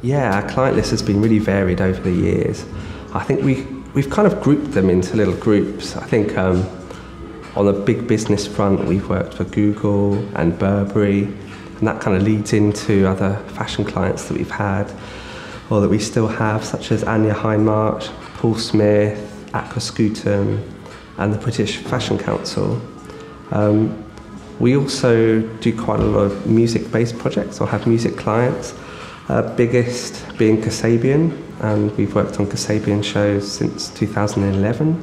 Yeah, our client list has been really varied over the years. I think we've kind of grouped them into little groups. I think on the big business front, we've worked for Google and Burberry, and that kind of leads into other fashion clients that we've had, or that we still have, such as Anya Hindmarch, Paul Smith, Aquascutum, and the British Fashion Council. We also do quite a lot of music-based projects, or have music clients. Biggest being Kasabian, and we've worked on Kasabian shows since 2011.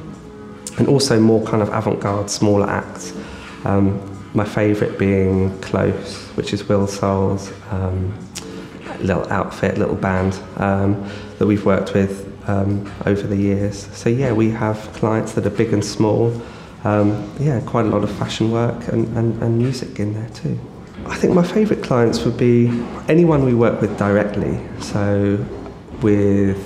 And also more kind of avant-garde, smaller acts. My favourite being Close, which is Will Soul's little outfit, little band that we've worked with over the years. So yeah, we have clients that are big and small. Quite a lot of fashion work and music in there too. I think my favourite clients would be anyone we work with directly. So with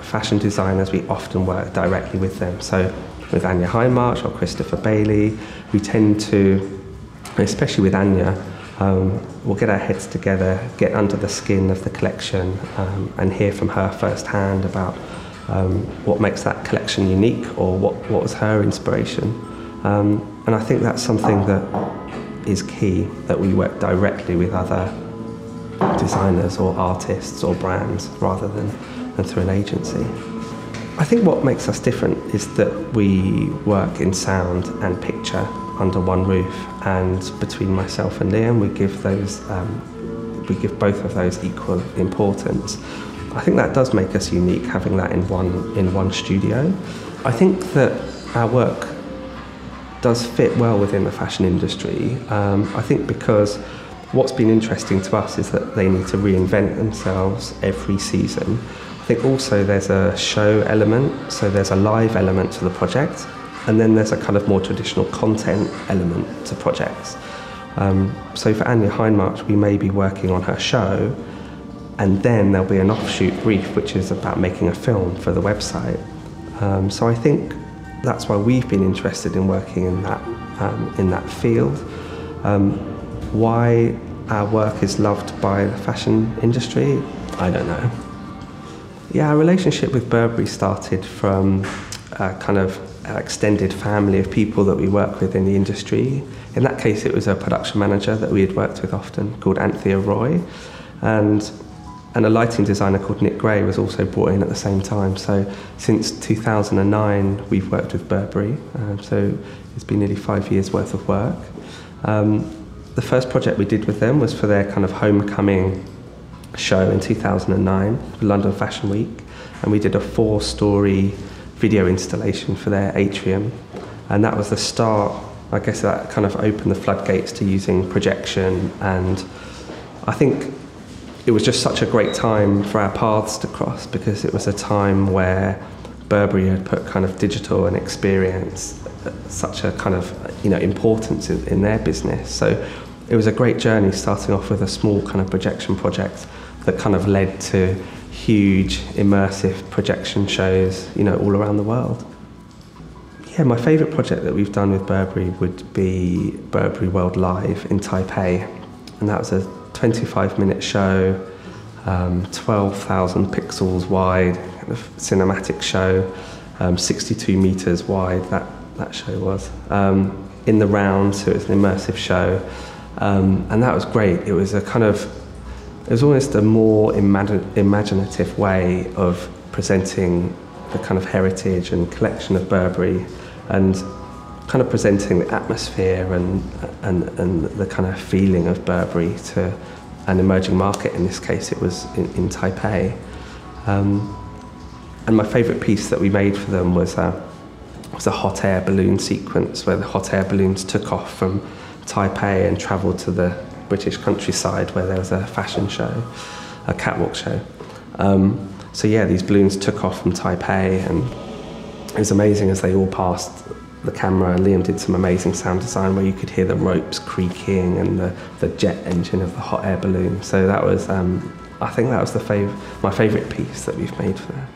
fashion designers, we often work directly with them. So with Anya Hindmarch or Christopher Bailey, we tend to, especially with Anya, we'll get our heads together, get under the skin of the collection, and hear from her firsthand about what makes that collection unique, or what was her inspiration. And I think that's something that is key, that we work directly with other designers or artists or brands rather than through an agency. I think what makes us different is that we work in sound and picture under one roof, and between myself and Liam we give both of those equal importance. I think that does make us unique, having that in one studio. I think that our work does fit well within the fashion industry. I think because what's been interesting to us is that they need to reinvent themselves every season. I think also there's a show element, so there's a live element to the project, and then there's a kind of more traditional content element to projects. So for Anya Hindmarch, we may be working on her show, and then there'll be an offshoot brief which is about making a film for the website. So I think that's why we've been interested in working in that field. Why our work is loved by the fashion industry, I don't know. Yeah, our relationship with Burberry started from a kind of extended family of people that we work with in the industry. In that case, it was a production manager that we had worked with often called Anthea Roy, and a lighting designer called Nick Gray was also brought in at the same time. So since 2009, we've worked with Burberry, so it's been nearly 5 years worth of work. The first project we did with them was for their kind of homecoming show in 2009, London Fashion Week, and we did a 4-story video installation for their atrium, and that was the start. I guess that kind of opened the floodgates to using projection, and I think it was just such a great time for our paths to cross, because it was a time where Burberry had put kind of digital and experience such a kind of importance in their business. So it was a great journey, starting off with a small kind of projection project that kind of led to huge immersive projection shows all around the world. Yeah, my favourite project that we've done with Burberry would be Burberry World Live in Taipei, and that was a 25-minute show, 12,000 pixels wide, kind of cinematic show, 62 metres wide, that show was, in the round, so it was an immersive show, and that was great. It was almost a more imaginative way of presenting the kind of heritage and collection of Burberry, and kind of presenting the atmosphere and the kind of feeling of Burberry to an emerging market. In this case, it was in Taipei. And my favourite piece that we made for them was a hot air balloon sequence, where the hot air balloons took off from Taipei and travelled to the British countryside, where there was a fashion show, a catwalk show. So yeah, these balloons took off from Taipei, and it was amazing as they all passed the camera. And Liam did some amazing sound design where you could hear the ropes creaking and the jet engine of the hot air balloon. So that was, I think that was my favourite piece that we've made for them.